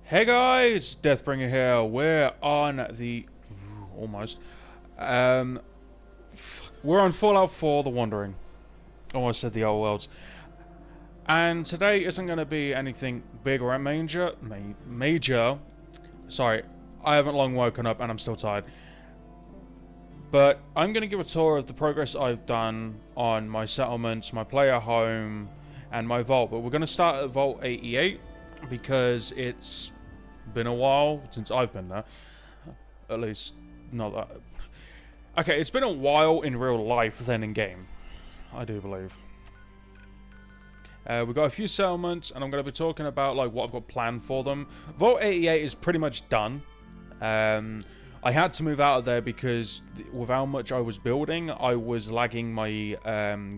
Hey guys, Deathbringer here. We're on the almost. Um, we're on Fallout 4: The Wandering. Almost said the old worlds. And today isn't going to be anything big or major. Sorry, I haven't long woken up and I'm still tired. But I'm going to give a tour of the progress I've done on my settlements, my player home, and my vault. But we're going to start at Vault 88 because it's been a while since I've been there. At least, not that. Okay, it's been a while in real life than in game, I do believe. We've got a few settlements, and I'm going to be talking about like what I've got planned for them. Vault 88 is pretty much done. I had to move out of there because with how much I was building, I was lagging my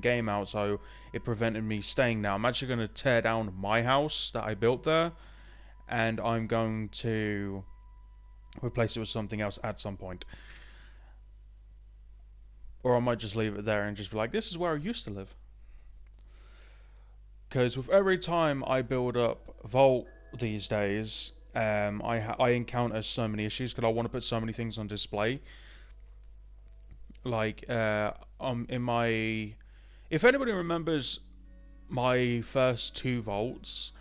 game out, so it prevented me staying now. I'm actually going to tear down my house that I built there, and I'm going to replace it with something else at some point. Or I might just leave it there and just be like, this is where I used to live. Because with every time I build up Vault these days, I encounter so many issues because I want to put so many things on display. Like, in my... If anybody remembers my first two Vaults,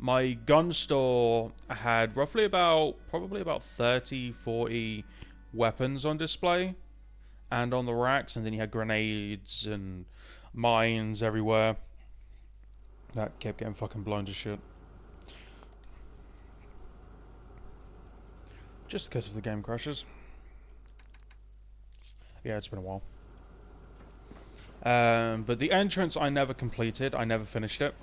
my gun store had roughly probably about 30, 40 weapons on display and on the racks, and then you had grenades and mines everywhere. That kept getting fucking blown to shit. Just in case if the game crashes. Yeah, it's been a while. But the entrance I never completed. I never finished it.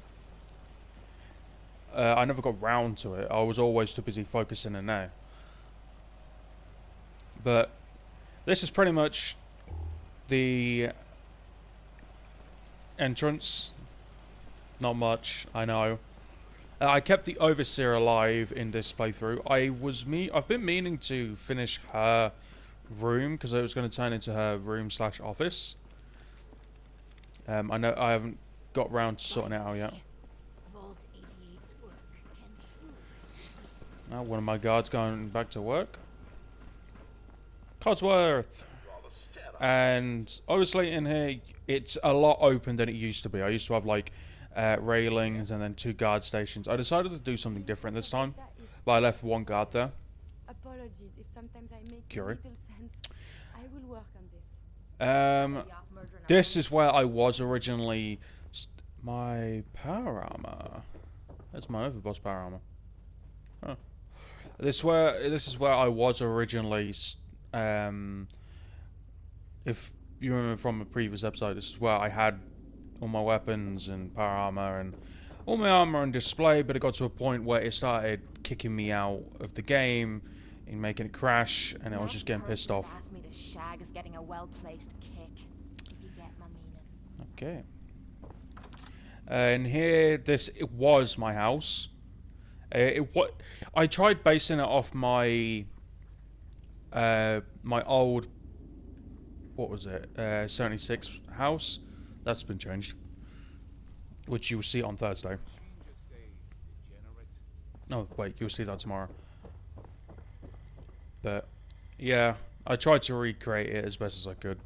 I never got round to it. I was always too busy focusing in there. But this is pretty much the entrance. Not much, I know. I kept the Overseer alive in this playthrough. I've been meaning to finish her room because it was going to turn into her room/office. I know I haven't got round to sorting it out yet. Now one of my guards going back to work. Codsworth! And obviously in here, it's a lot open than it used to be. I used to have like railings and then 2 guard stations. I decided to do something different this time, but I left 1 guard there. Apologies if sometimes I make Curie. little sense. I will work on this. This is where I was originally. My power armor. That's my overboss power armor. Huh. This is where I was originally. If you remember from a previous episode, this is where I had all my weapons and power armor and all my armor on display, but it got to a point where it started kicking me out of the game and making it crash, and I was just getting pissed off. Asked me to shag is getting a well-placed kick, if you get my meaning. Okay. And here, it was my house. I tried basing it off my my old, what was it, 76 house. That's been changed, which you'll see on Thursday. No, wait, you'll see that tomorrow. But yeah, I tried to recreate it as best as I could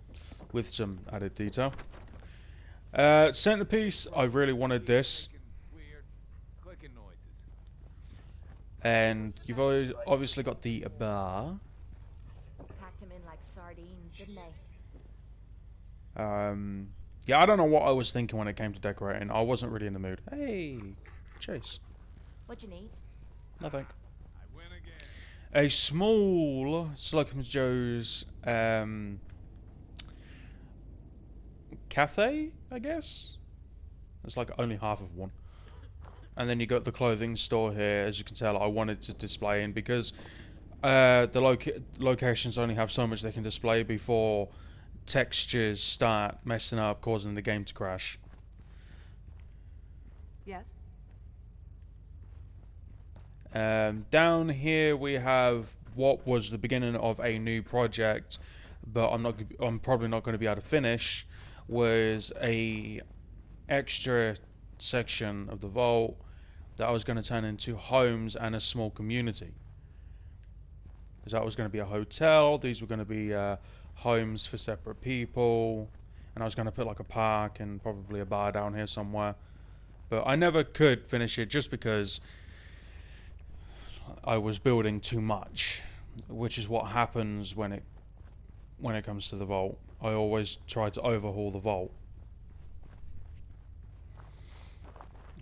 with some added detail. Centerpiece, I really wanted this. And you've obviously got the bar. Packed him in like sardines, didn't they? Yeah, I don't know what I was thinking when it came to decorating. I wasn't really in the mood. Hey, Chase. What you need? Nothing. A small Slocum Joe's cafe, I guess. It's like only half of one. And then you got the clothing store here. As you can tell, I wanted to display in because the locations only have so much they can display before textures start messing up, causing the game to crash. Yes. Down here we have what was the beginning of a new project, but I'm probably not going to be able to finish. Was a extra section of the vault that I was going to turn into homes and a small community. Because that was going to be a hotel, these were going to be homes for separate people, and I was going to put like a park and probably a bar down here somewhere. But I never could finish it just because I was building too much, which is what happens when it comes to the vault. I always try to overhaul the vault.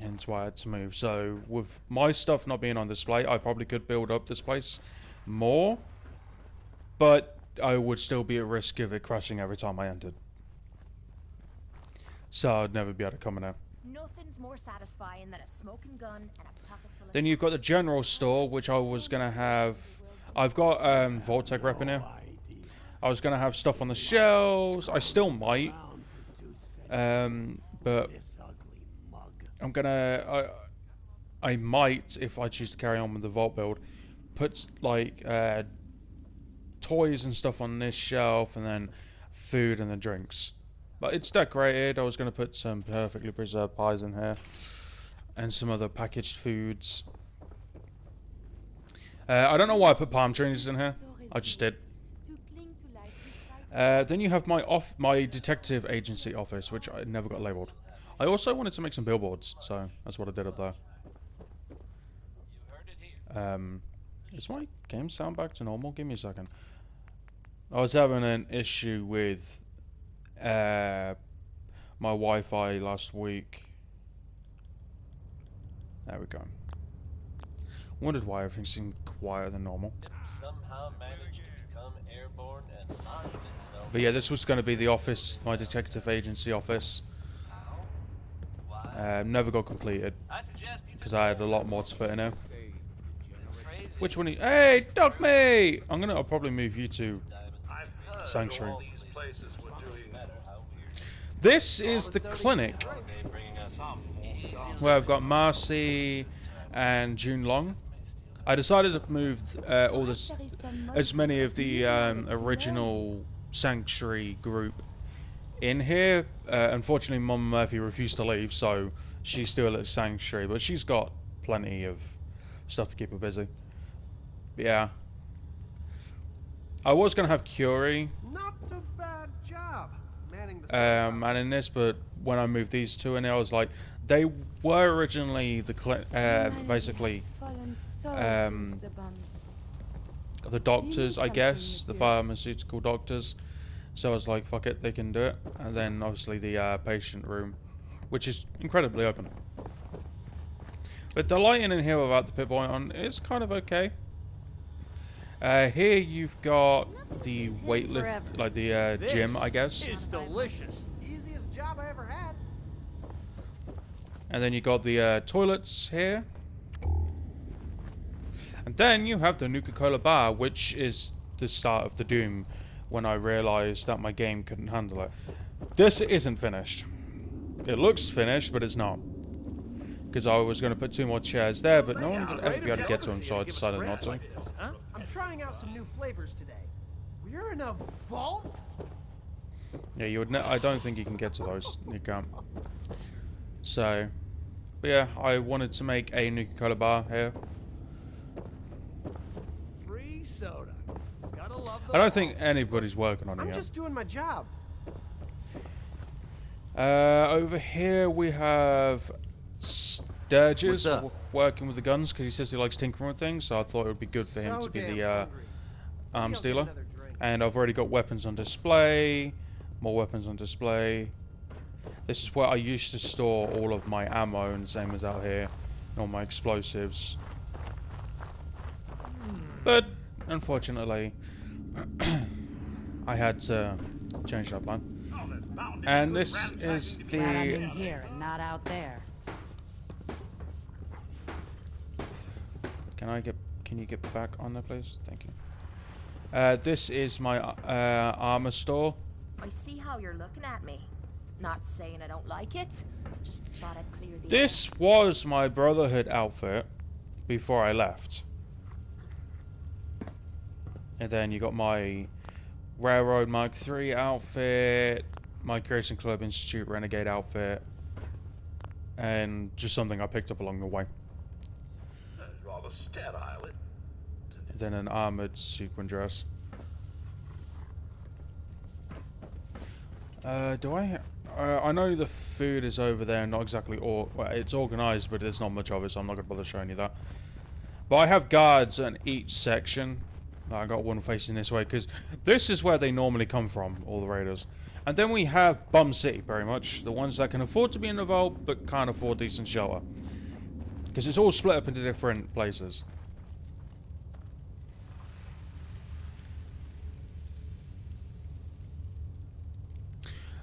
Hence why I had to move. So with my stuff not being on display, I probably could build up this place more, but I would still be at risk of it crashing every time I entered. So I'd never be able to come in there. Nothing's more satisfying than a smoking gun and a pocket full of Then you've got the general store, which I was going to have. I've got Vault-Tec rep in here. I was going to have stuff on the shelves. I still might. But I'm going to... I might, if I choose to carry on with the vault build, put like toys and stuff on this shelf, and then food and then drinks. But it's decorated. I was going to put some perfectly preserved pies in here, and some other packaged foods. I don't know why I put palm trees in here. I just did. Then you have my detective agency office, which I never got labeled. I also wanted to make some billboards, so that's what I did up there. Is my game sound back to normal? Give me a second. I was having an issue with my Wi-Fi last week. There we go. Wondered why everything seemed quieter than normal. Somehow managed to become airborne and launched itself. But yeah, this was going to be the office, my detective agency office. Never got completed because I had a lot more to put in there. Which one? Hey, dog me! I'll probably move you to Sanctuary. This is the clinic where I've got Marcy and June Long. I decided to move as many of the original Sanctuary group in here. Unfortunately, Mama Murphy refused to leave, so she's still at Sanctuary, but she's got plenty of stuff to keep her busy. But yeah. I was going to have Curie Not a bad job manning the and in this, but when I moved these two in there, I was like, they were originally the basically the doctors, I guess, the pharmaceutical doctors. So I was like, fuck it, they can do it. And then obviously the patient room, which is incredibly open. But the lighting in here without the pit point on is kind of okay. Here you've got the weightlift, like the gym, I guess. It's delicious. Easiest job I ever had. And then you got the toilets here. And then you have the Nuka-Cola bar, which is the start of the doom when I realized that my game couldn't handle it. This isn't finished. It looks finished, but it's not. Because I was going to put 2 more chairs there, but no one's ever be able to get to them, so I decided not to. I'm trying out some new flavors today. We're in a vault? Yeah, you would. I don't think you can get to those. You can't. So, but yeah, I wanted to make a Nuka-Cola bar here. Free soda. Gotta love the I don't think anybody's working on it I'm yet. just doing my job. Over here we have Sturgis What's up? working with the guns because he says he likes tinkering with things, so I thought it would be good for him to be the arms dealer. And I've already got weapons on display, more weapons on display. This is where I used to store all of my ammo, and the same as out here, and all my explosives. But unfortunately, I had to change that plan. And this is Glad I'm in the... here and not out there. Can you get back on there, please? Thank you. This is my armor store. I see how you're looking at me. Not saying I don't like it. Just thought I'd clear the This was my Brotherhood outfit before I left. And then you got my Railroad Mark III outfit, my Creation Club Institute Renegade outfit, and just something I picked up along the way. rather sterile. Than an armored sequin dress. Do I? I know the food is over there, not exactly, well, it's organised, but there's not much of it, so I'm not going to bother showing you that. But I have guards in each section. I got one facing this way, because this is where they normally come from, all the raiders. And then we have Bum City, very much. The ones that can afford to be in the vault, but can't afford decent shelter. Because it's all split up into different places.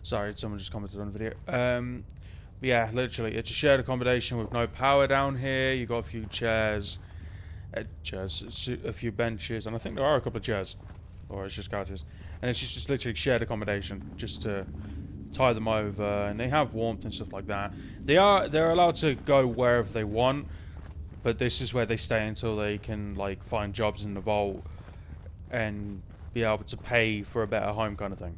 Sorry, someone just commented on the video. But yeah, literally, it's a shared accommodation with no power down here. You got a few chairs, a few benches, and I think there are a couple of chairs, or it's just couches. And it's just literally shared accommodation, just to tie them over. And they have warmth and stuff like that. They're allowed to go wherever they want, but this is where they stay until they can like find jobs in the vault and be able to pay for a better home, kind of thing.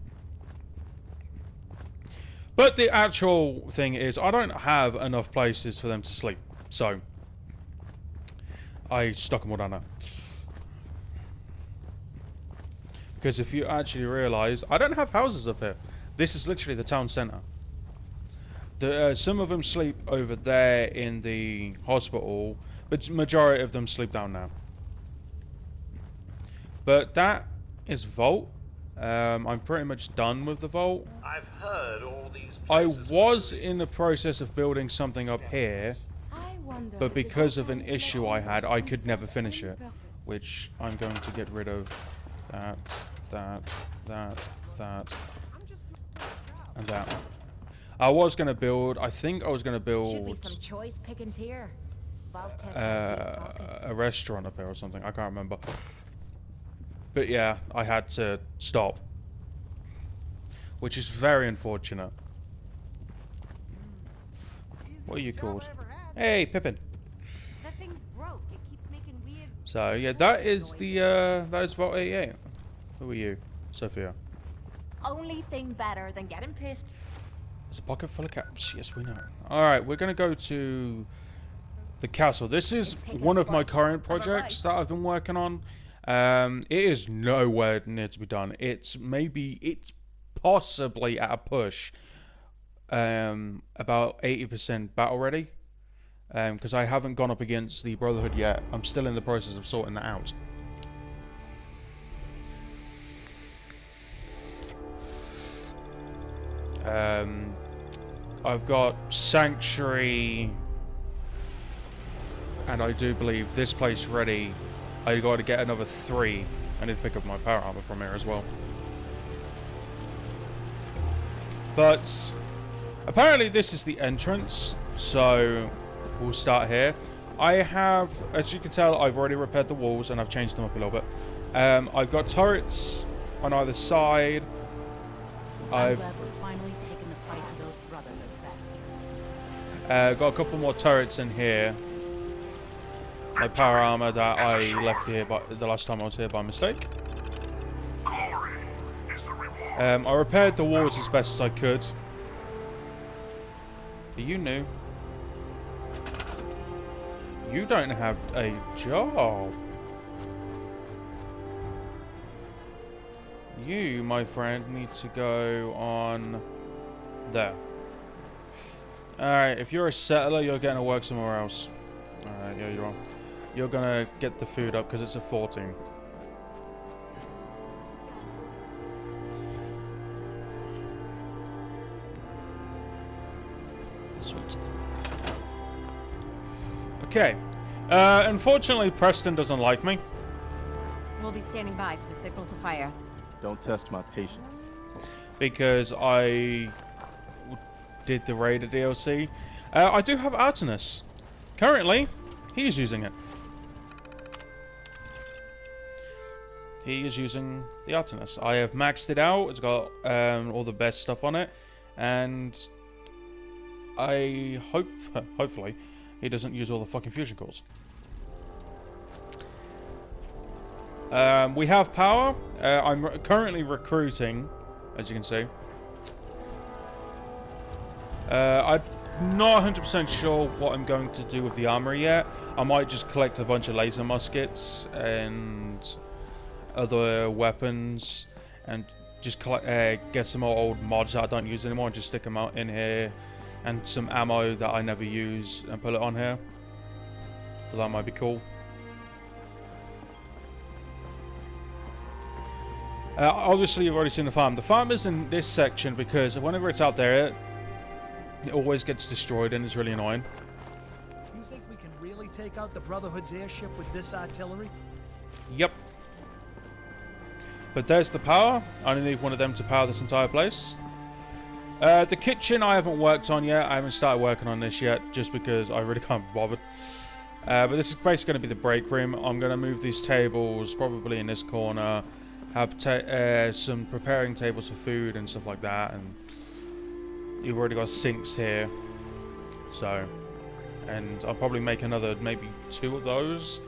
But the actual thing is, I don't have enough places for them to sleep, so I stuck them all down there. Because if you actually realise, I don't have houses up here. This is literally the town centre. Some of them sleep over there in the hospital, but majority of them sleep down now. But that is vault. I'm pretty much done with the vault. I've heard all these I places was in the process of building something up here, but because of an issue I had, I could never finish it. Which I'm going to get rid of that, and that. I was going to build, I think I was going to build Should be some choice pickings here. Vault-Tec a restaurant up here or something, I can't remember. But yeah, I had to stop. Which is very unfortunate. What are you called? Hey, Pippin. That thing's broke. It keeps making weird. So yeah, that is the that is Vault 88. Who are you? Sophia. Only thing better than getting pissed. There's a pocket full of caps. Yes, we know. Alright, we're gonna go to the castle. This is one of my current projects that I've been working on. It is nowhere near to be done. It's possibly at a push about 80% battle ready, because I haven't gone up against the Brotherhood yet. I'm still in the process of sorting that out. I've got Sanctuary, and I do believe this place ready. I got to get another 3. I need to pick up my power armor from here as well. But apparently this is the entrance, so we'll start here. I have, as you can tell, I've already repaired the walls and I've changed them up a little bit. I've got turrets on either side. I'm glad we're finally taking the fight to those Brotherhood bastards. Got a couple more turrets in here. My power armor that I left here the last time I was here by mistake. Glory is the reward. I repaired the walls as best as I could. Are you new? You don't have a job. You, my friend, need to go on there. Alright, if you're a settler, you're getting to work somewhere else. Alright, yeah, you are. You're gonna get the food up because it's a 14. Sweet. Okay. Unfortunately, Preston doesn't like me. We'll be standing by for the signal to fire. Don't test my patience. Because I did the Raider DLC. I do have Artemis. Currently, he's using it. He is using the Artemis. I have maxed it out. It's got all the best stuff on it. And I hopefully, he doesn't use all the fucking fusion cores. We have power. I'm currently recruiting, as you can see. not 100% sure what I'm going to do with the armory yet. I might just collect a bunch of laser muskets and other weapons and just get some more old mods that I don't use anymore and just stick them out in here, and some ammo that I never use and put it on here. So that might be cool. Obviously you've already seen the farm. The farm is in this section because whenever it's out there, it always gets destroyed and it's really annoying. You think we can really take out the Brotherhood's airship with this artillery? Yep. But there's the power. I only need one of them to power this entire place. The kitchen I haven't worked on yet. I haven't started working on this yet, just because I really can't be bothered. But this is basically going to be the break room. I'm going to move these tables probably in this corner. Have some preparing tables for food and stuff like that. And you've already got sinks here. So, and I'll probably make another, maybe 2 of those.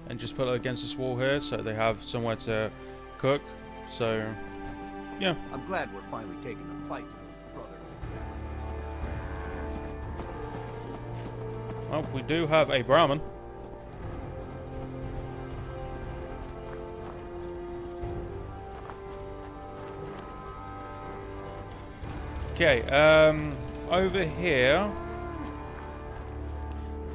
And just put it against this wall here so they have somewhere to cook. So, yeah. I'm glad we're finally taking the fight to those Brotherhood bastards. Well, we do have a Brahmin. Okay, over here.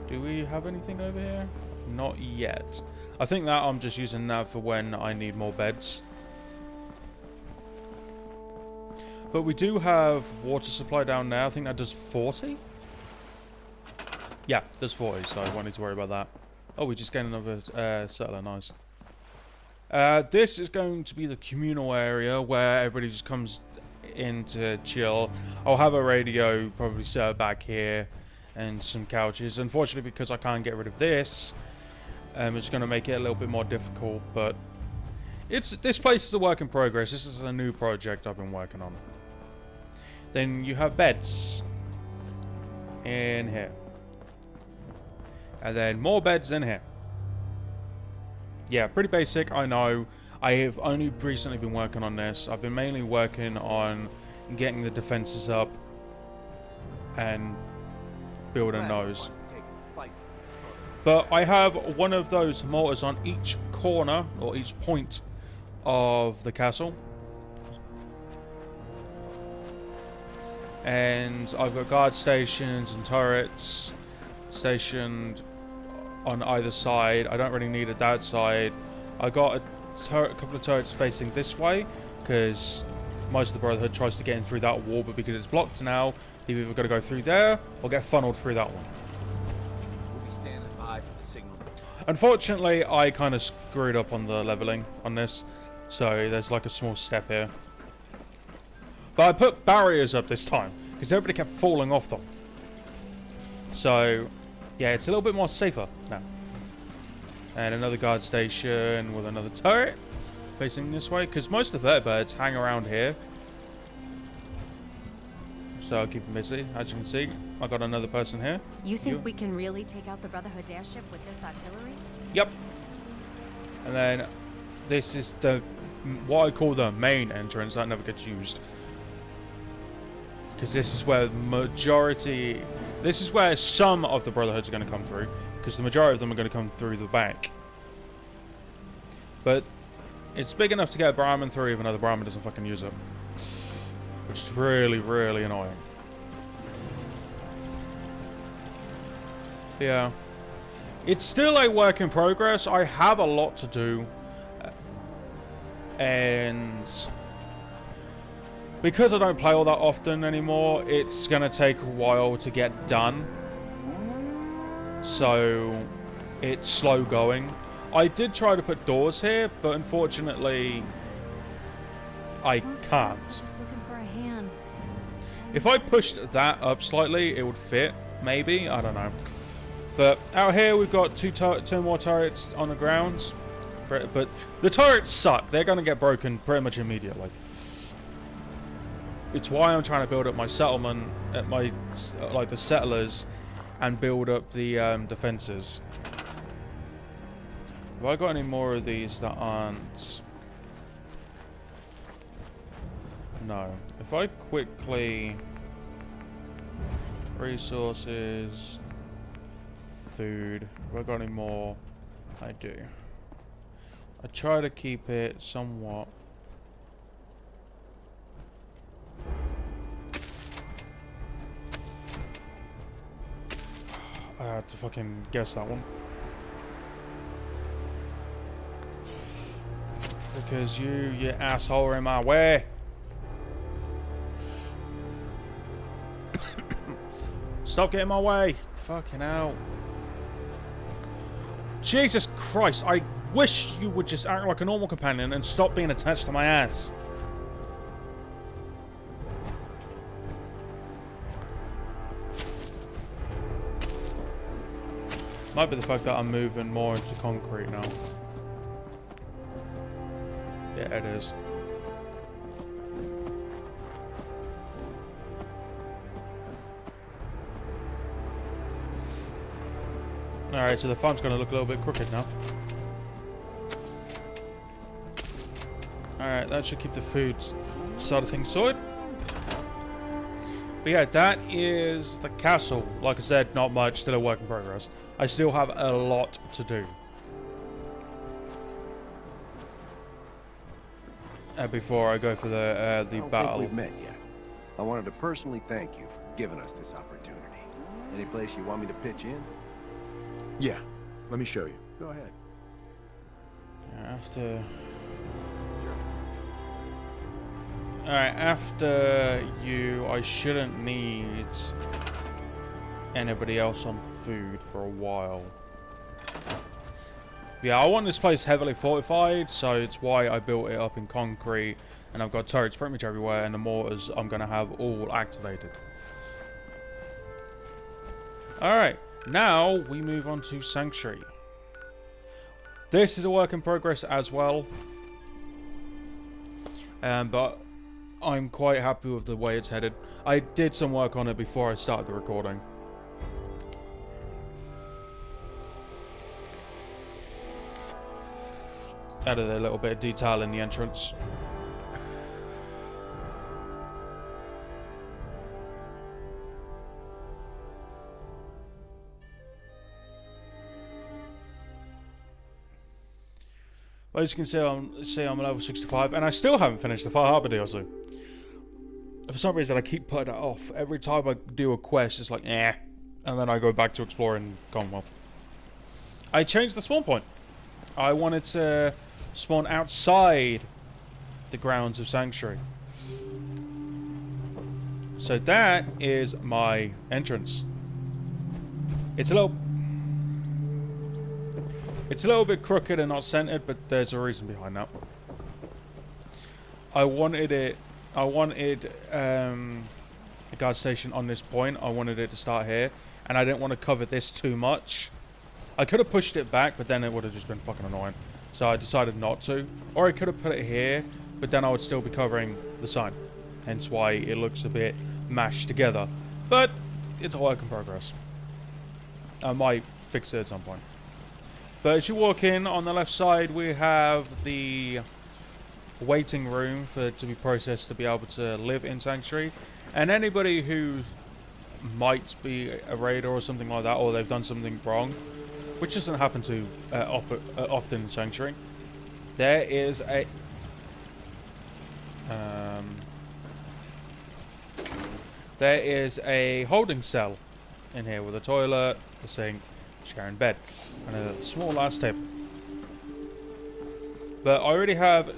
Do we have anything over here? Not yet. I think that I'm just using that for when I need more beds. But we do have water supply down there. I think that does 40? Yeah, does 40, so I won't need to worry about that. Oh, we just gained another settler, nice. This is going to be the communal area where everybody just comes in to chill. I'll have a radio probably set up back here and some couches. Unfortunately, because I can't get rid of this, it's going to make it a little bit more difficult, but this place is a work in progress. This is a new project I've been working on. Then you have beds in here. And then more beds in here. Yeah, pretty basic, I know. I have only recently been working on this. I've been mainly working on getting the defenses up and building those. But I have one of those mortars on each corner, or each point of the castle. And I've got guard stations and turrets stationed on either side. I don't really need it that side. I got a couple of turrets facing this way because most of the Brotherhood tries to get in through that wall, but because it's blocked now, they've either got to go through there or get funneled through that one. We'll be standing by for the signal. Unfortunately, I kind of screwed up on the leveling on this, so there's like a small step here. But I put barriers up this time because everybody kept falling off them. So, yeah, it's a little bit more safer now. And another guard station with another turret facing this way, because most of the vertibirds hang around here. So I'll keep them busy. As you can see, I got another person here. You think we can really take out the Brotherhood's airship with this artillery? Yep. And then this is what I call the main entrance that never gets used. Because this is where this is where some of the Brotherhoods are going to come through. Because the majority of them are going to come through the back. But it's big enough to get a Brahmin through, even though the Brahmin doesn't fucking use it. Which is really, really annoying. Yeah. It's still a work in progress. I have a lot to do. And because I don't play all that often anymore, it's going to take a while to get done. So it's slow going. I did try to put doors here, but unfortunately I can't. Just looking for a hand. If I pushed that up slightly, it would fit, maybe, I don't know. But out here we've got two more turrets on the ground, but the turrets suck. They're going to get broken pretty much immediately. It's why I'm trying to build up my settlement at my the settlers and build up the defenses. Have I got any more of these that aren't? No. If I quickly Resources. Food. Have I got any more? I do. I try to keep it somewhat. I had to fucking guess that one. Because you asshole are in my way. Stop getting in my way. Fucking hell. Jesus Christ, I wish you would just act like a normal companion and stop being attached to my ass. Might be the fact that I'm moving more into concrete now. Yeah, it is. Alright, so the farm's going to look a little bit crooked now. Alright, that should keep the food side of things sorted. But yeah, that is the castle. Like I said, not much, still a work in progress. I still have a lot to do. Before I go for the battle. I don't think we've met yet. I wanted to personally thank you for giving us this opportunity. Any place you want me to pitch in? Yeah, let me show you. Go ahead. Alright, after you, I shouldn't need anybody else on food for a while. Yeah, I want this place heavily fortified, so it's why I built it up in concrete, and I've got turrets pretty much everywhere, and the mortars I'm going to have all activated. Alright, now we move on to Sanctuary. This is a work in progress as well, but I'm quite happy with the way it's headed. I did some work on it before I started the recording. Added a little bit of detail in the entrance. Well, as you can see, I'm level 65, and I still haven't finished the Far Harbor DLC. For some reason, I keep putting it off. Every time I do a quest, it's like, eh, and then I go back to exploring Commonwealth. I changed the spawn point. I wanted to spawn outside the grounds of Sanctuary. So that is my entrance. It's a little bit crooked and not centered, but there's a reason behind that. I wanted a guard station on this point. I wanted it to start here, and I didn't want to cover this too much. I could have pushed it back, but then it would have just been fucking annoying. So I decided not to. Or I could have put it here, but then I would still be covering the sign. Hence why it looks a bit mashed together. But it's a work in progress. I might fix it at some point. But as you walk in, on the left side, we have the waiting room for it to be processed to be able to live in Sanctuary. And anybody who might be a raider or something like that, or they've done something wrong, which doesn't happen to often in Sanctuary, there is a holding cell in here with a toilet, a sink, sharing bed, and a small ass table. But I already have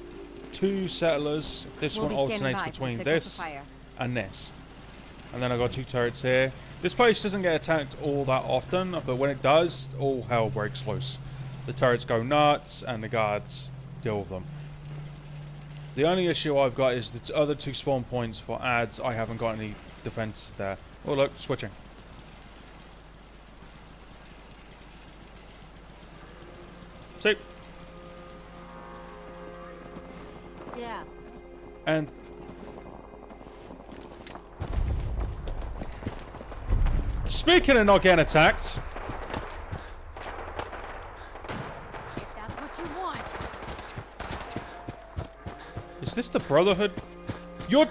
2 settlers. This one alternates between this and this. And then I've got 2 turrets here. This place doesn't get attacked all that often, but when it does, all hell breaks loose. The turrets go nuts, and the guards deal with them. The only issue I've got is the other 2 spawn points for ads. I haven't got any defense there. Oh look, switching. See? Yeah. And speaking of not getting attacked, If that's what you want. is this the Brotherhood? You're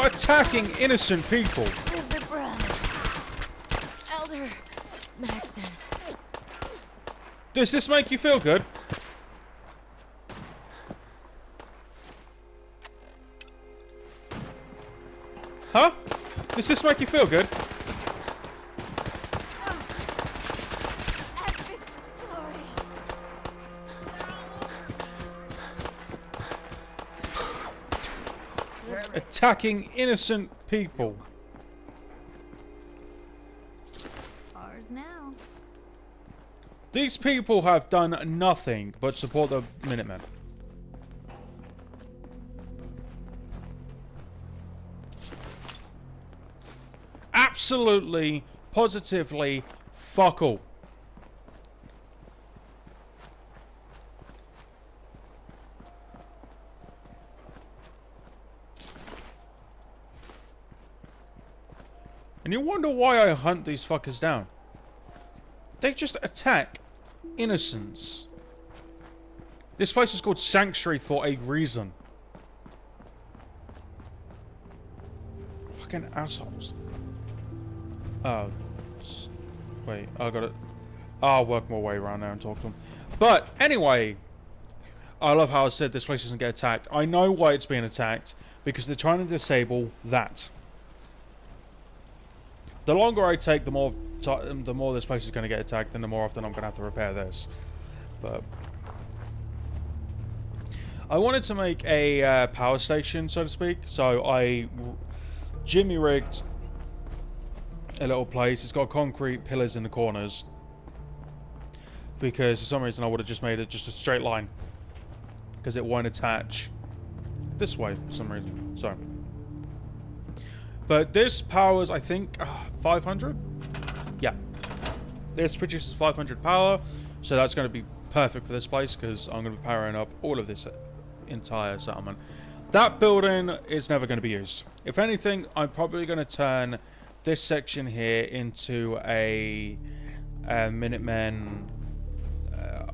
attacking innocent people. The brother. killed her, Maxon. Does this make you feel good? Huh? Does this make you feel good? Attacking innocent people. Ours now. These people have done nothing but support the Minutemen. Absolutely, positively, fuck all. And you wonder why I hunt these fuckers down. They just attack innocents. This place is called Sanctuary for a reason. Fucking assholes. Oh. Wait, I got it. I'll work my way around there and talk to them. But, anyway. I love how I said this place doesn't get attacked. I know why it's being attacked. Because they're trying to disable that. The longer I take, the more this place is going to get attacked, and the more often I'm going to have to repair this. But I wanted to make a power station, so to speak. So I jimmy rigged a little place. It's got concrete pillars in the corners because for some reason I would have just made it just a straight line because it won't attach this way for some reason. So. But this powers, I think, 500? Yeah. This produces 500 power, so that's going to be perfect for this place, because I'm going to be powering up all of this entire settlement. That building is never going to be used. If anything, I'm probably going to turn this section here into a Minutemen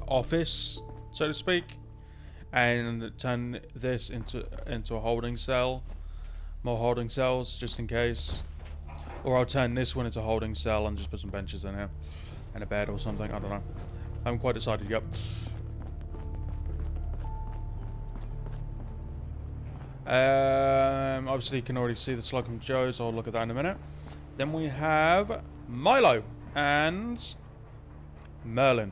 office, so to speak, and turn this into a holding cell. More holding cells, just in case. Or I'll turn this one into a holding cell and just put some benches in here. And a bed or something, I don't know. I haven't quite decided yet. Obviously you can already see the Slocum Joes, I'll look at that in a minute. Then we have Milo and Merlin.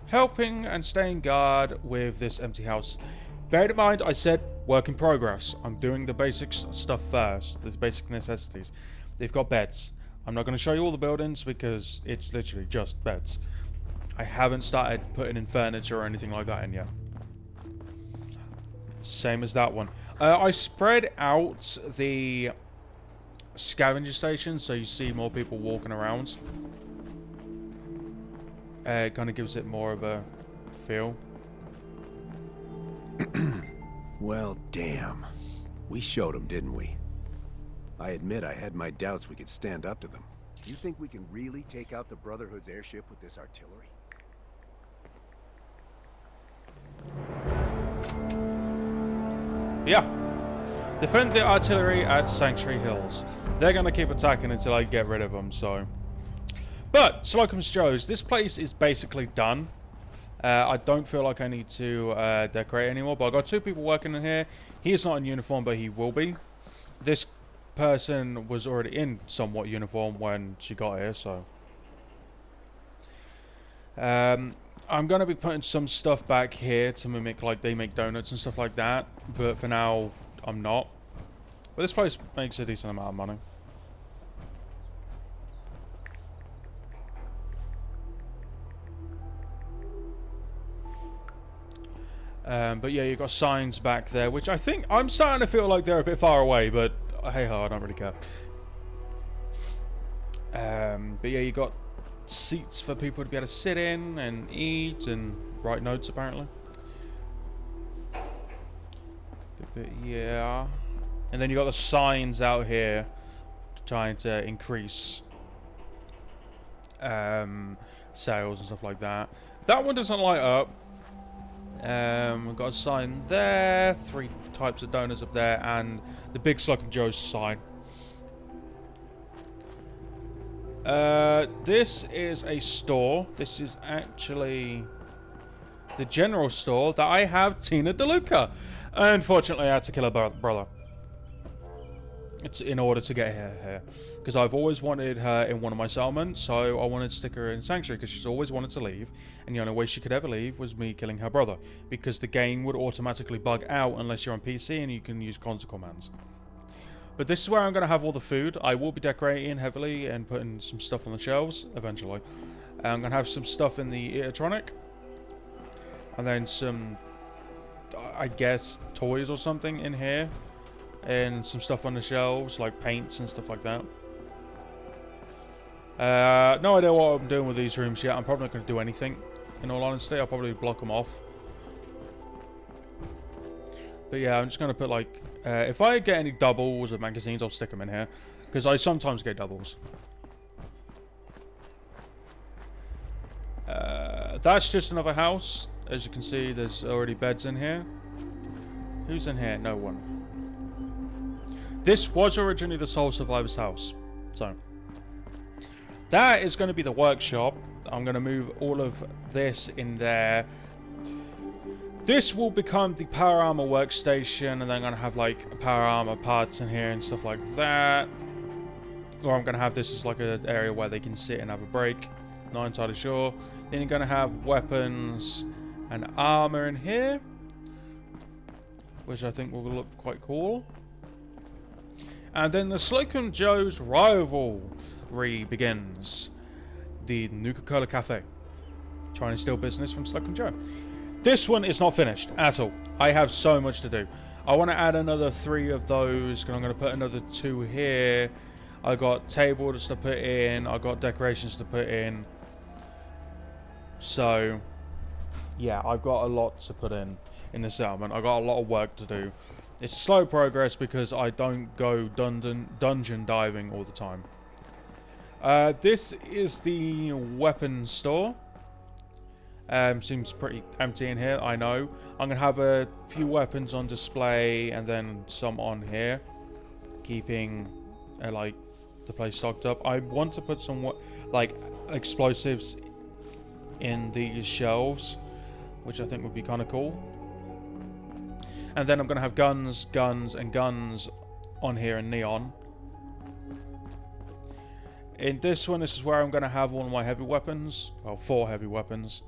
Helping and staying guard with this empty house. Bear in mind, I said work in progress. I'm doing the basic stuff first, the basic necessities. They've got beds. I'm not going to show you all the buildings because it's literally just beds. I haven't started putting in furniture or anything like that in yet. Same as that one. I spread out the scavenger station so you see more people walking around. It kind of gives it more of a feel. Well, damn. We showed them, didn't we? I admit I had my doubts we could stand up to them. You think we can really take out the Brotherhood's airship with this artillery? Yeah. Defend the artillery at Sanctuary Hills. They're going to keep attacking until I get rid of them, so... But, Slocum's Joes, this place is basically done. I don't feel like I need to decorate anymore, but I've got two people working in here. He is not in uniform, but he will be. This person was already in somewhat uniform when she got here, so... I'm going to be putting some stuff back here to mimic, like, they make donuts and stuff like that, but for now, I'm not. But this place makes a decent amount of money. But yeah, you've got signs back there, which I think, I'm starting to feel like they're a bit far away, but hey ho, I don't really care. But yeah, you got seats for people to be able to sit in and eat and write notes, apparently. But yeah. And then you got the signs out here trying to increase sales and stuff like that. That one doesn't light up. We've got a sign there, 3 types of donors up there, and the big Slocum Joe's sign. This is a store. This is actually the general store that I have Tina DeLuca. Unfortunately, I had to kill her brother. It's in order to get her here. Because I've always wanted her in one of my settlements, so I wanted to stick her in Sanctuary because she's always wanted to leave. And the only way she could ever leave was me killing her brother. Because the game would automatically bug out unless you're on PC and you can use console commands. But this is where I'm going to have all the food. I will be decorating heavily and putting some stuff on the shelves eventually. I'm going to have some stuff in the Eatertronic. And then some, I guess, toys or something in here. And some stuff on the shelves, like paints and stuff like that. No idea what I'm doing with these rooms yet. I'm probably not going to do anything. In all honesty, I'll probably block them off. But yeah, I'm just going to put like... if I get any doubles of magazines, I'll stick them in here. Because I sometimes get doubles. That's just another house. As you can see, there's already beds in here. Who's in here? No one. This was originally the Soul Survivor's house. So, that is going to be the workshop. I'm going to move all of this in there. This will become the power armor workstation, and then I'm going to have like power armor parts in here and stuff like that. Or I'm going to have this as like an area where they can sit and have a break. Not entirely sure. Then you're going to have weapons and armor in here, which I think will look quite cool. And then the Slocum Joe's rivalry begins. The Nuka-Cola Cafe. Trying to steal business from Slocum Joe. This one is not finished at all. I have so much to do. I want to add another 3 of those, and I'm going to put another 2 here. I got tables to put in. I got decorations to put in. So, yeah, I've got a lot to put in the settlement. I've got a lot of work to do. It's slow progress because I don't go dungeon diving all the time. This is the weapons store. Seems pretty empty in here, I know. I'm going to have a few weapons on display and then some on here. Keeping like the place stocked up. I want to put some like explosives in these shelves, which I think would be kind of cool. And then I'm going to have guns, and guns on here in neon. In this one, this is where I'm going to have one of my heavy weapons. Well, 4 heavy weapons.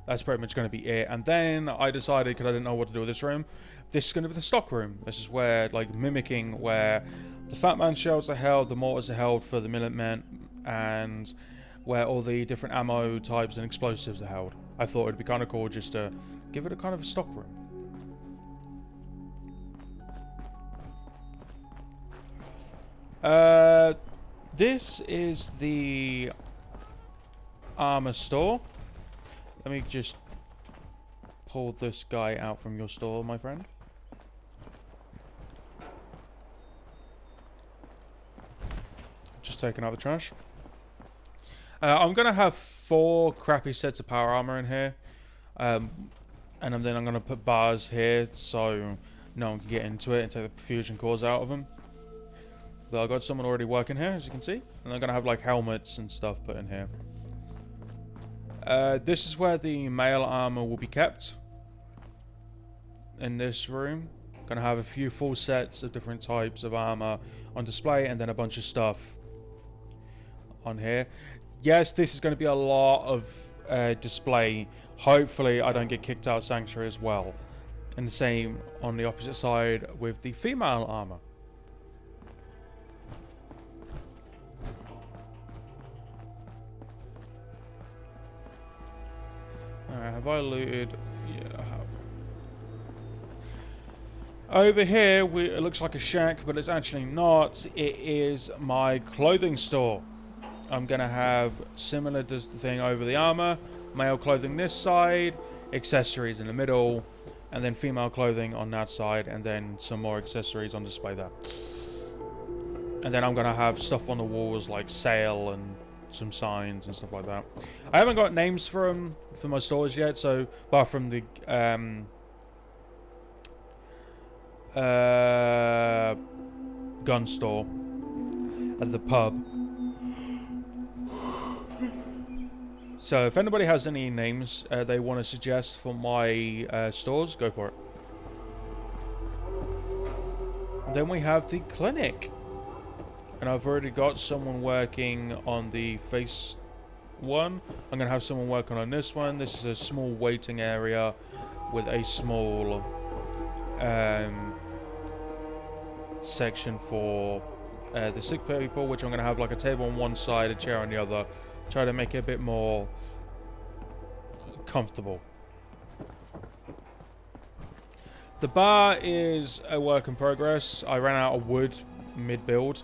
That's pretty much going to be it. And then I decided, because I didn't know what to do with this room, this is going to be the stock room. This is where, like, mimicking where the Fat Man shells are held, the mortars are held for the Minutemen, and where all the different ammo types and explosives are held. I thought it'd be kind of cool just to give it a kind of a stock room. This is the armor store. Let me just pull this guy out from your store, my friend. Just taking out the trash. I'm going to have 4 crappy sets of power armor in here. And then I'm going to put bars here so no one can get into it and take the fusion cores out of them. But I've got someone already working here, as you can see. And I'm going to have like helmets and stuff put in here. This is where the male armor will be kept. In this room. Going to have a few full sets of different types of armor on display. And then a bunch of stuff on here. Yes, this is going to be a lot of display. Hopefully I don't get kicked out of Sanctuary as well. And the same on the opposite side with the female armor. Alright, have I looted? Yeah, I have. Over here, it looks like a shack, but it's actually not. It is my clothing store. I'm going to have similar thing over the armor. Male clothing this side, accessories in the middle, and then female clothing on that side, and then some more accessories on display there. And then I'm going to have stuff on the walls like sale and some signs and stuff like that. I haven't got names for them for my stores yet, so apart from the gun store and the pub. So if anybody has any names they want to suggest for my stores, go for it. And then we have the clinic. And I've already got someone working on the face one. I'm going to have someone working on this one. This is a small waiting area with a small section for the sick people, which I'm going to have like a table on one side, a chair on the other. Try to make it a bit more comfortable. The bar is a work in progress. I ran out of wood mid-build.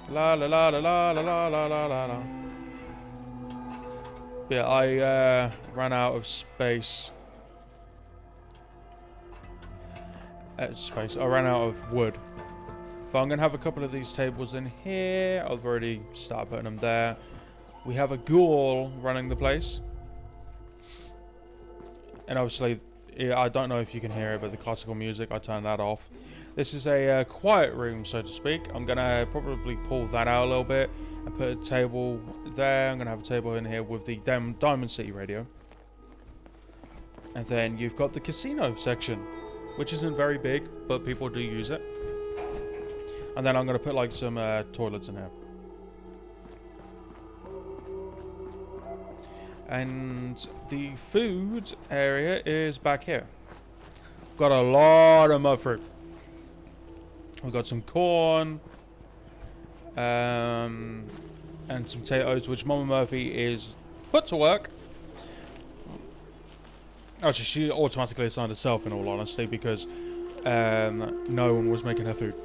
La la la la la la la la la la. Yeah, I ran out of space. I ran out of wood. But I'm going to have a couple of these tables in here. I've already started putting them there. We have a ghoul running the place. And obviously, yeah, I don't know if you can hear it, but the classical music, I turned that off. This is a quiet room, so to speak. I'm going to probably pull that out a little bit and put a table there. I'm going to have a table in here with the Diamond City radio. And then you've got the casino section, which isn't very big, but people do use it. And then I'm going to put like some toilets in here. And the food area is back here. Got a lot of mud fruit. We've got some corn. And some potatoes, which Mama Murphy is put to work. Actually, she automatically assigned herself, in all honesty, because no one was making her food.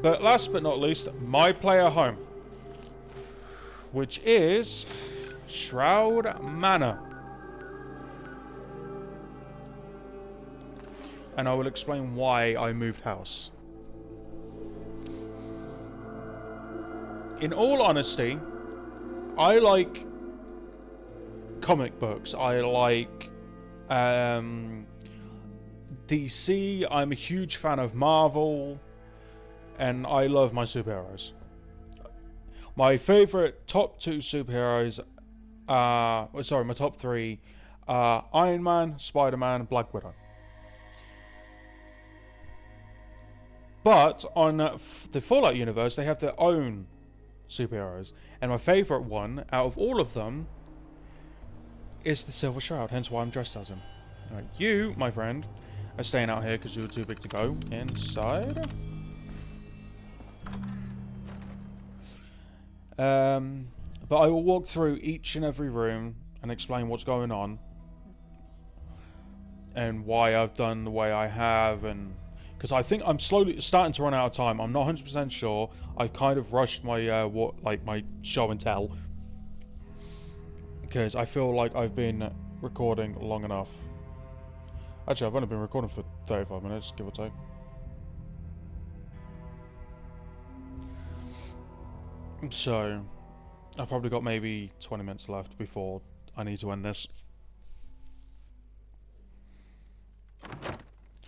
But last but not least, my player home, which is Shroud Manor. And I will explain why I moved house. In all honesty, I like comic books. I like DC. I'm a huge fan of Marvel. And I love my superheroes. My favorite top two superheroes are... sorry, my top three are Iron Man, Spider-Man, Black Widow. But on the Fallout universe, they have their own superheroes. And my favorite one, out of all of them, is the Silver Shroud. Hence why I'm dressed as him. Right, you, my friend, are staying out here because you were too big to go inside. But I will walk through each and every room and explain what's going on and why I've done the way I have, and because I think I'm slowly starting to run out of time. I'm not 100% sure. I kind of rushed my my show and tell because I feel like I've been recording long enough. Actually, I've only been recording for 35 minutes, give or take. So, I've probably got maybe 20 minutes left before I need to end this.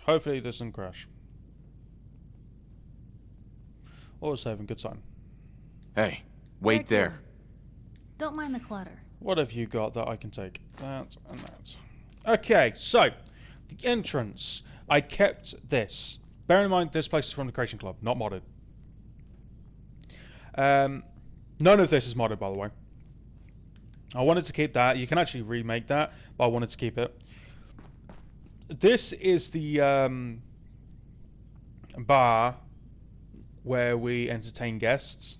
Hopefully it doesn't crash. Or saving, good sign. Hey, wait there. Don't mind the clutter. What have you got that I can take? That and that. Okay, so, the entrance. I kept this. Bear in mind, this place is from the Creation Club, not modded. None of this is modded, by the way. I wanted to keep that. You can actually remake that, but I wanted to keep it. This is the bar where we entertain guests.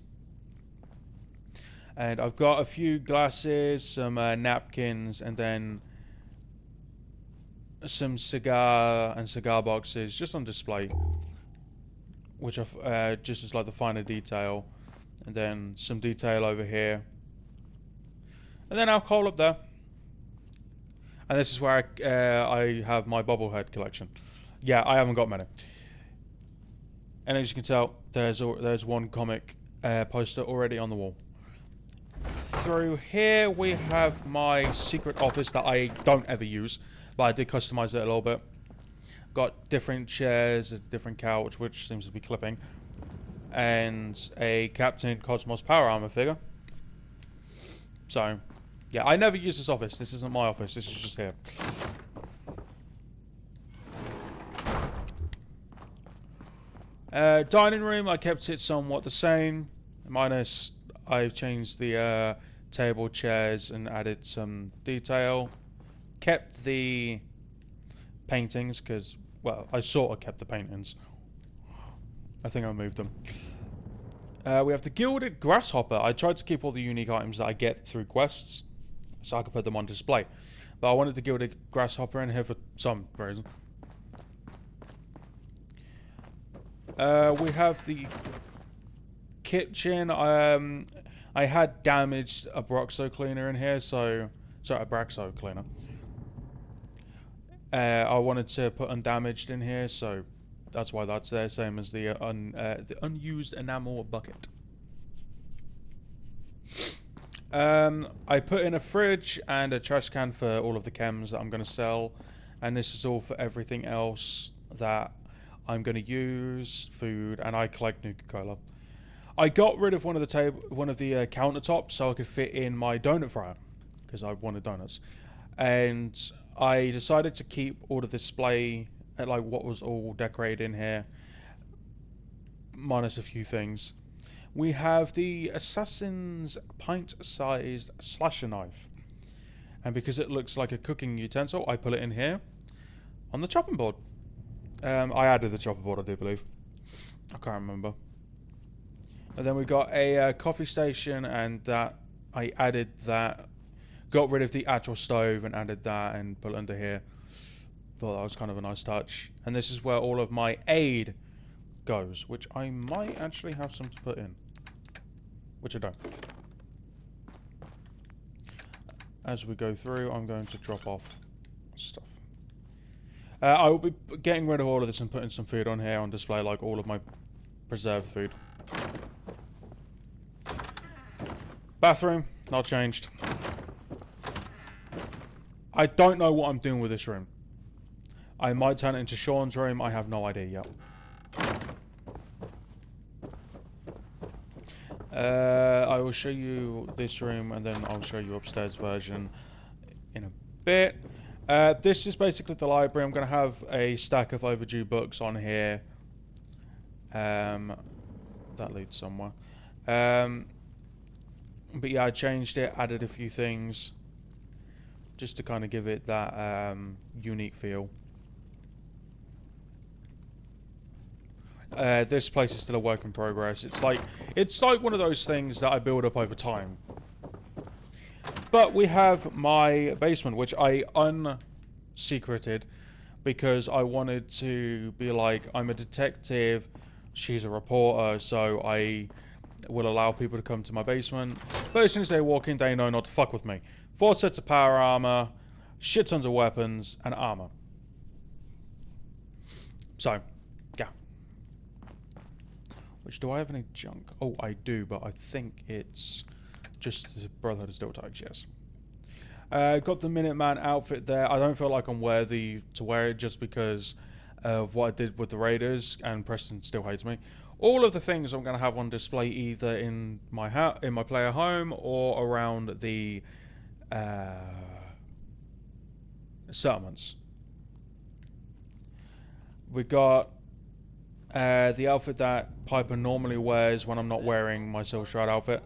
And I've got a few glasses, some napkins, and then some cigar boxes just on display, which are just as like the finer detail. And then some detail over here. And then alcohol up there. And this is where I have my bobblehead collection. Yeah, I haven't got many. And as you can tell, there's one comic poster already on the wall. Through here we have my secret office that I don't ever use, but I did customize it a little bit. Got different chairs, a different couch, which seems to be clipping, and a Captain Cosmos power armor figure. So, yeah, I never use this office. This isn't my office. This is just here. Dining room, I kept it somewhat the same, minus I've changed the table, chairs, and added some detail. Kept the paintings, because, well, I sort of kept the paintings. I think I moved them. We have the Gilded Grasshopper. I tried to keep all the unique items that I get through quests, so I could put them on display. But I wanted the Gilded Grasshopper in here for some reason. We have the kitchen. I had damaged a Broxo cleaner in here, so... Sorry, a Braxo cleaner. I wanted to put undamaged in here, so that's why that's there, same as the unused enamel bucket. I put in a fridge and a trash can for all of the chems that I'm going to sell, and this is all for everything else that I'm going to use, food, and I collect Nuka-Cola. I got rid of one of the countertops so I could fit in my donut fryer, because I wanted donuts. And I decided to keep all the display, like what was all decorated in here, minus a few things. We have the Assassin's pint-sized slasher knife. And because it looks like a cooking utensil, I put it in here on the chopping board. I added the chopping board, I do believe. I can't remember. And then we got a coffee station, and that I added that. Got rid of the actual stove and added that and put it under here. Thought that was kind of a nice touch. And this is where all of my aid goes, which I might actually have some to put in. Which I don't. As we go through, I'm going to drop off stuff. I will be getting rid of all of this and putting some food on here on display, like all of my preserved food. Bathroom, not changed. I don't know what I'm doing with this room. I might turn it into Sean's room, I have no idea yet. I will show you this room and then I'll show you upstairs version in a bit. This is basically the library. I'm going to have a stack of overdue books on here. That leads somewhere. But yeah, I changed it, added a few things, just to kind of give it that unique feel. This place is still a work in progress. It's like one of those things that I build up over time. But we have my basement, which I unsecreted because I wanted to be like, I'm a detective, she's a reporter, so I will allow people to come to my basement. But as soon as they walk in, they know not to fuck with me. 4 sets of power armor, shit tons of weapons, and armor. So, yeah. Which, do I have any junk? Oh, I do, but I think it's just the Brotherhood of Steel Tigers, yes. Got the Minuteman outfit there. I don't feel like I'm worthy to wear it just because of what I did with the Raiders, and Preston still hates me. All of the things I'm going to have on display either in my player home or around the settlements. We got the outfit that Piper normally wears when I'm not wearing my Silver Shroud outfit.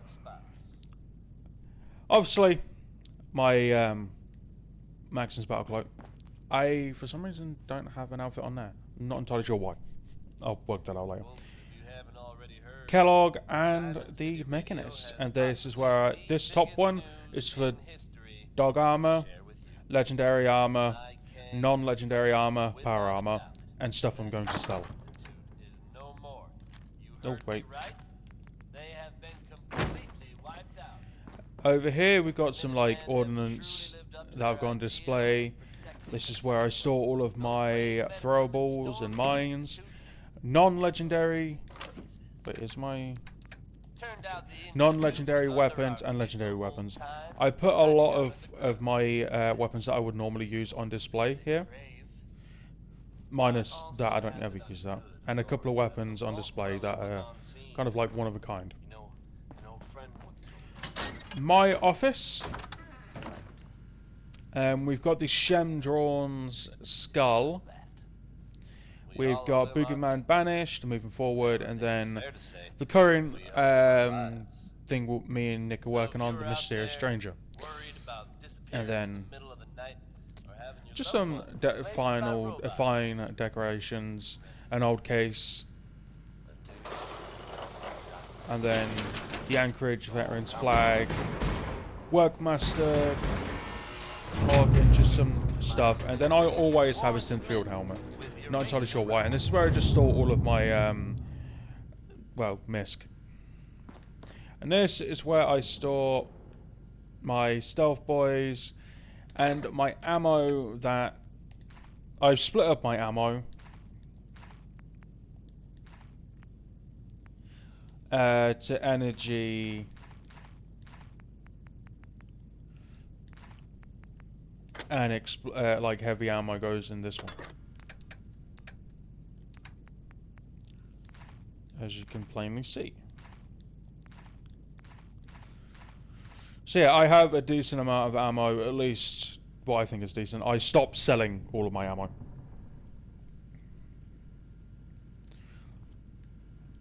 Obviously, my Maxon's battle cloak. I, for some reason, don't have an outfit on there. I'm not entirely sure why. I'll work that out later. Kellogg and the Mechanist, and this is where this top one is for dog armor, legendary armor, non-legendary armor, power armor, and stuff I'm going to sell. Oh wait. Over here we've got some like ordnance that I've got on display. This is where I store all of my throwables and mines. Non-legendary. But is my non-legendary weapons and legendary weapons. I put a lot of my weapons that I would normally use on display here. minus that I don't ever use that, and a couple of weapons on display that are kind of like one of a kind. My office. We've got the Shemdrawn's skull. We've got Boogeyman banished, moving forward, and then the current thing me and Nick are working on, the Mysterious Stranger. And then just some fine decorations, an old case, and then the Anchorage Veterans flag, Workmaster, and just some stuff. And then I always have a Synthfield helmet. Not entirely sure why. And this is where I just store all of my, well, MISC. And this is where I store my Stealth Boys and my ammo that I've split up my ammo. To energy and like heavy ammo goes in this one, as you can plainly see. So yeah, I have a decent amount of ammo, at least what I think is decent. I stopped selling all of my ammo.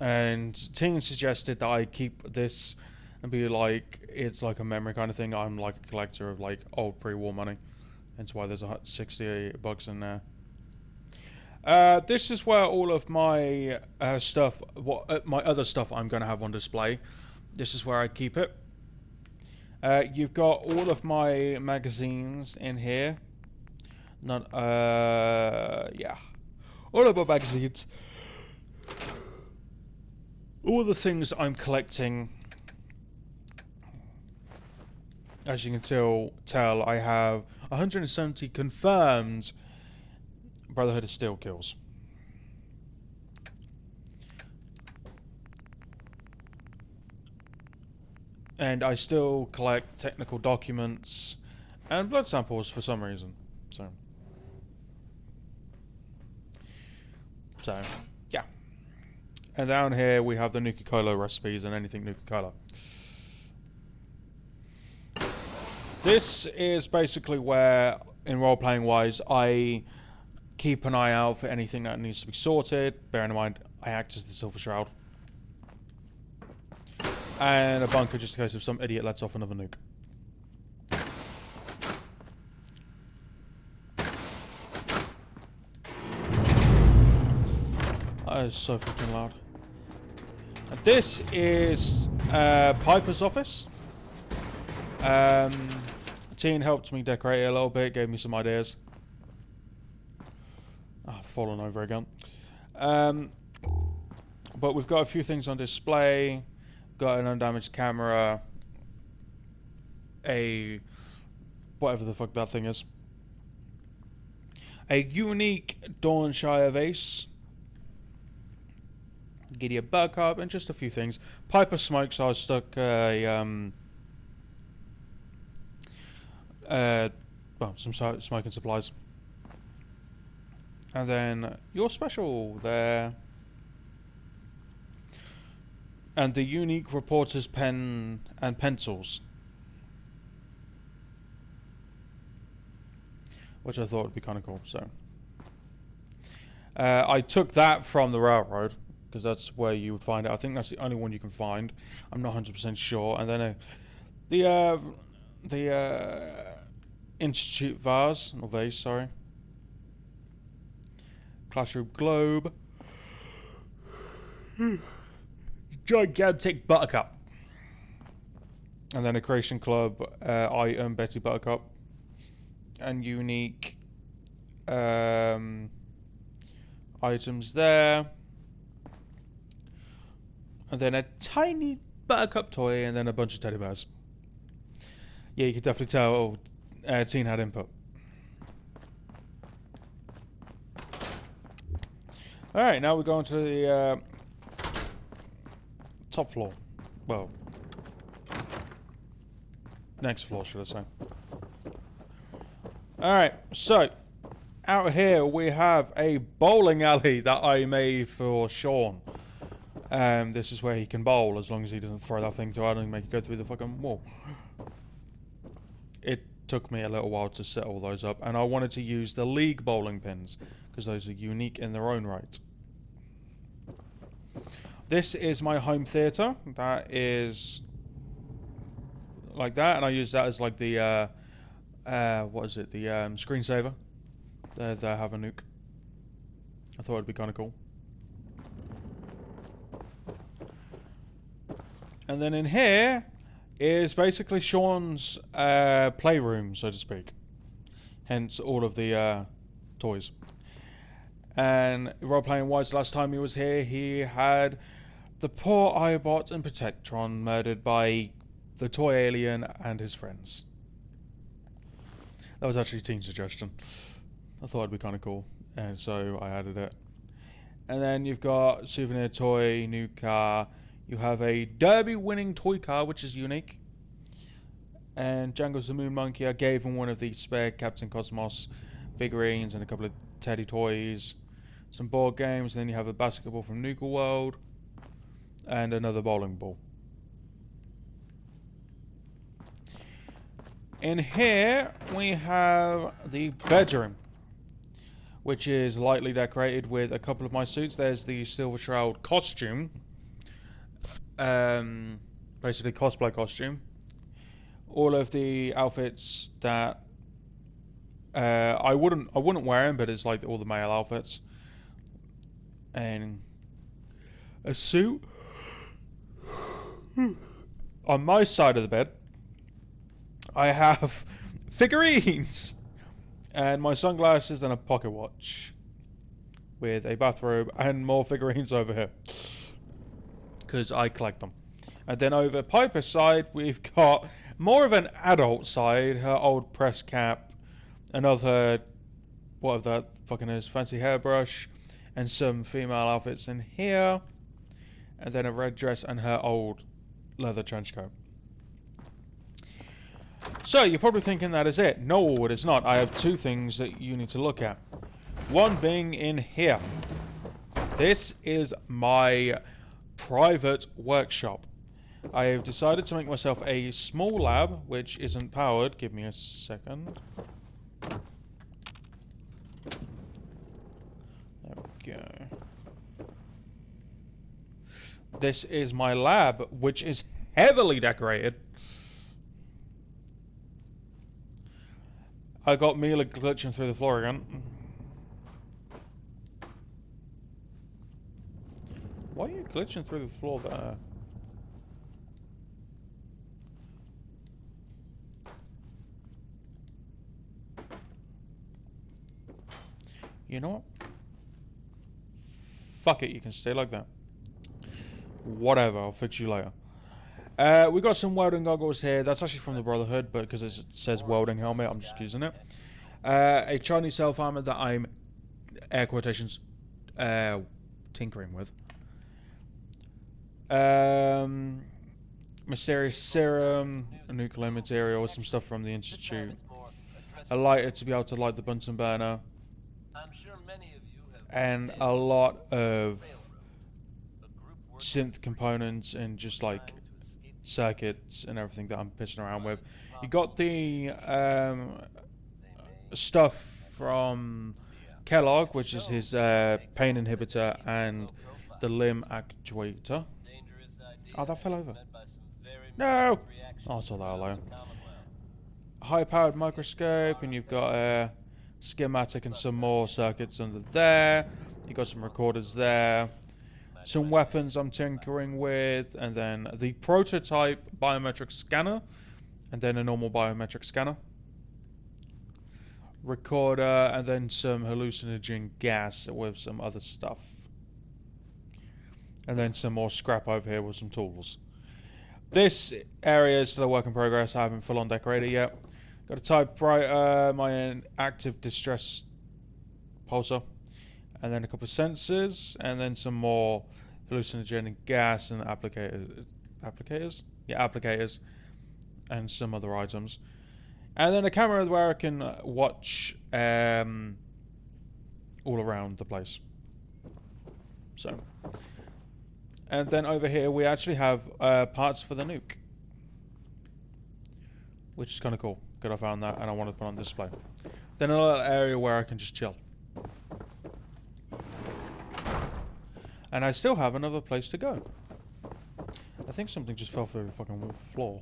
And Ting suggested that I keep this and be like, it's like a memory kind of thing. I'm like a collector of like old pre-war money. That's why there's 68 bucks in there. This is where all of my stuff, my other stuff I'm going to have on display. This is where I keep it. You've got all of my magazines in here. Yeah. All of my magazines. All the things I'm collecting. As you can tell, I have 170 confirmed Brotherhood of Steel kills. And I still collect technical documents and blood samples for some reason. So yeah. And down here we have the Nuka-Cola recipes and anything Nuka-Cola. This is basically where, in role-playing wise, I keep an eye out for anything that needs to be sorted. Bearing in mind, I act as the Silver Shroud. And a bunker just in case if some idiot lets off another nuke. That is so fucking loud. And this is Piper's office. Teen helped me decorate it a little bit, gave me some ideas. I've fallen over again. But we've got a few things on display. Got an undamaged camera. A... whatever the fuck that thing is. A unique Dawnshire vase. Gideon Buttercup, and just a few things. Piper smokes, so I stuck well, some smoking supplies. And then your special there. And the unique reporter's pen and pencils. Which I thought would be kind of cool, so. I took that from the railroad, because that's where you would find it. I think that's the only one you can find. I'm not 100% sure. And then the Institute vase, or vase, sorry. Classroom globe. Gigantic Buttercup. And then a Creation Club item, Betty Buttercup. And unique items there. And then a tiny Buttercup toy, and then a bunch of teddy bears. Yeah, you can definitely tell Teen had input. Alright, now we're going to the top floor. Well, next floor, should I say. Alright, so, out here we have a bowling alley that I made for Sean. This is where he can bowl as long as he doesn't throw that thing too hard and make it go through the fucking wall. It took me a little while to set all those up, and I wanted to use the league bowling pins because those are unique in their own right. This is my home theater. That is like that, and I use that as like the what is it? The screensaver. They have a nuke. I thought it'd be kind of cool. And then in here is basically Sean's playroom, so to speak. Hence all of the toys. And role-playing wise, last time he was here, he had the poor Iobot and Protectron murdered by the toy alien and his friends. That was actually a team suggestion. I thought it'd be kind of cool, and so I added it. And then you've got souvenir toy, new car. You have a Derby-winning toy car, which is unique. And Django's the Moon Monkey. I gave him one of the spare Captain Cosmos figurines and a couple of teddy toys. Some board games. And then you have a basketball from Nuka World. And another bowling ball. In here, we have the bedroom, which is lightly decorated with a couple of my suits. There's the Silver Shroud costume. Basically cosplay costume. All of the outfits that I wouldn't wear them, but it's like all the male outfits. And a suit. On my side of the bed, I have figurines and my sunglasses and a pocket watch with a bathrobe and more figurines over here because I collect them. And then over Piper's side, we've got more of an adult side, her old press cap, another, whatever that fucking is, fancy hairbrush, and some female outfits in here, and then a red dress and her old leather trench coat. So, you're probably thinking that is it. No, it is not. I have two things that you need to look at. One being in here. This is my private workshop. I have decided to make myself a small lab, which isn't powered. Give me a second. There we go. This is my lab, which is heavily decorated. I got Mila glitching through the floor again. Why are you glitching through the floor there? You know what? Fuck it, you can stay like that. Whatever, I'll fix you later. We got some welding goggles here. That's actually from the Brotherhood, but because it says welding helmet, I'm just using it. A Chinese self-armor that I'm, air quotations, tinkering with. Mysterious serum, a nuclear material, some stuff from the Institute. A lighter to be able to light the Bunsen burner. And a lot of synth components and just like circuits and everything that I'm pissing around with. You got the stuff from Kellogg, which is his pain inhibitor and the limb actuator. Oh, that fell over. No! Oh, I saw that alone. High-powered microscope, and you've got a schematic and some more circuits under there. You've got some recorders there. Some weapons I'm tinkering with, and then the prototype biometric scanner, and then a normal biometric scanner. Recorder, and then some hallucinogen gas with some other stuff. And then some more scrap over here with some tools. This area is still a work in progress. I haven't full on decorated yet. Got a typewriter, my active distress pulsar, and then a couple of sensors, and then some more hallucinogenic gas and applicators, and some other items. And then a camera where I can watch all around the place. So, and then over here we actually have parts for the nuke, which is kind of cool. Good, I found that, and I want to put on display. Then a little area where I can just chill. And I still have another place to go. I think something just fell through the fucking floor.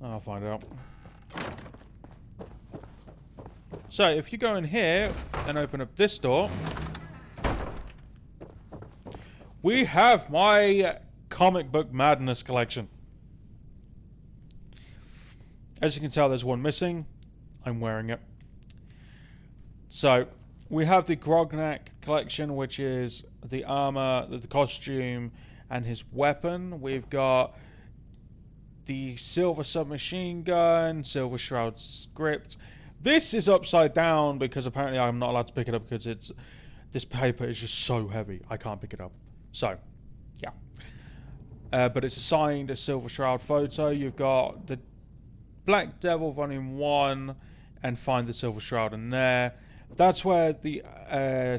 I'll find out. So, if you go in here and open up this door, we have my comic book madness collection. As you can tell, there's one missing. I'm wearing it. So, we have the Grognak collection, which is the armor, the costume, and his weapon. We've got the Silver Submachine Gun, Silver Shroud script. This is upside down because apparently I'm not allowed to pick it up because this paper is just so heavy. I can't pick it up. So, yeah. But it's signed a Silver Shroud photo. You've got the Black Devil Volume 1 and Find the Silver Shroud in there. That's where the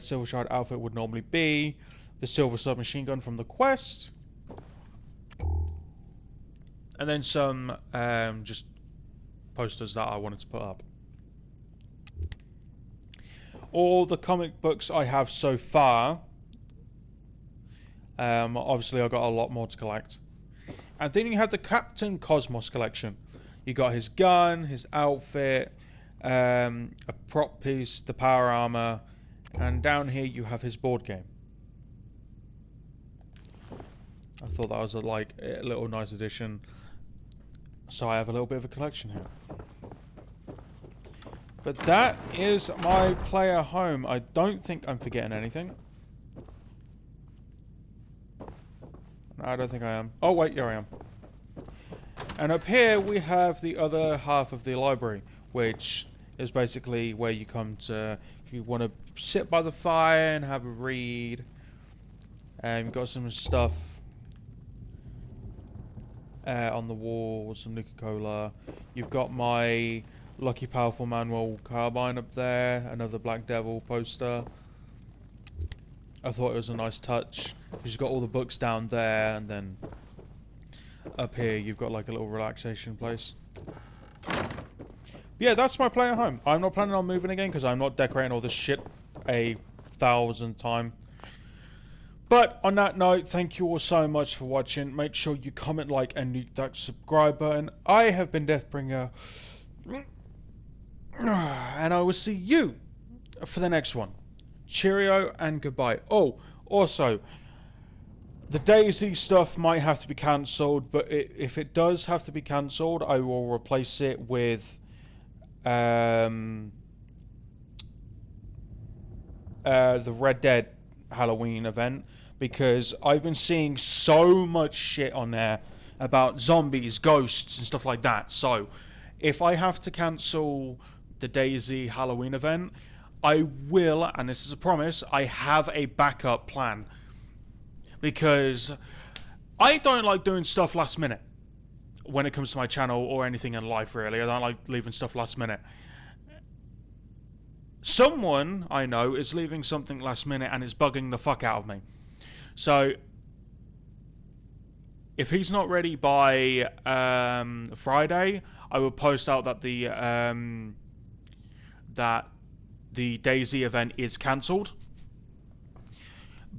Silver Shroud outfit would normally be. The Silver Submachine Gun from the quest. And then some just posters that I wanted to put up. All the comic books I have so far. Obviously I've got a lot more to collect. And then you have the Captain Cosmos collection. You got his gun, his outfit, a prop piece, the power armor, and down here you have his board game. I thought that was a little nice addition. So I have a little bit of a collection here. But that is my player home. I don't think I'm forgetting anything. No, I don't think I am. Oh wait, here I am. And up here we have the other half of the library, which is basically where you come to if you want to sit by the fire and have a read. You've got some stuff on the wall, some Nuka-Cola. You've got my Lucky Powerful Manual Carbine up there, another Black Devil poster. I thought it was a nice touch because you've got all the books down there, and then up here you've got like a little relaxation place. Yeah, that's my player home. I'm not planning on moving again because I'm not decorating all this shit 1,000 times. But on that note, thank you all so much for watching. Make sure you comment, like, and hit that subscribe button. I have been Deathbringer, and I will see you for the next one. Cheerio and goodbye. Oh, also, the DayZ stuff might have to be cancelled, but if it does have to be cancelled, I will replace it with the Red Dead Halloween event, because I've been seeing so much shit on there about zombies, ghosts, and stuff like that. So, if I have to cancel the DayZ Halloween event, I will, and this is a promise, I have a backup plan. Because I don't like doing stuff last minute when it comes to my channel or anything in life, really. I don't like leaving stuff last minute. Someone I know is leaving something last minute and is bugging the fuck out of me. So, if he's not ready by Friday, I will post out that the DayZ event is cancelled.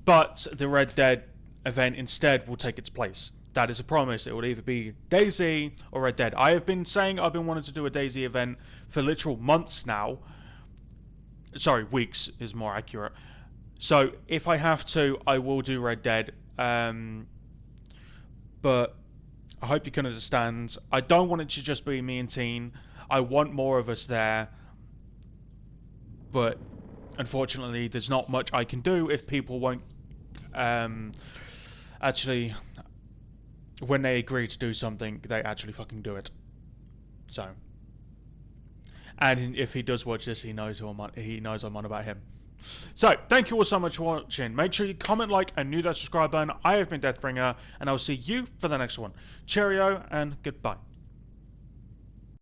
But the Red Dead event instead will take its place. That is a promise. It will either be DayZ or Red Dead. I have been saying I've been wanting to do a DayZ event for literal months now. Sorry, weeks is more accurate. So, if I have to, I will do Red Dead. But I hope you can understand. I don't want it to just be me and Teen. I want more of us there. But, unfortunately, there's not much I can do if people won't actually, when they agree to do something, they actually fucking do it. So, and if he does watch this, he knows I'm on about him. So, thank you all so much for watching. Make sure you comment, like, and hit that subscribe button. I have been Deathbringer, and I'll see you for the next one. Cheerio, and goodbye.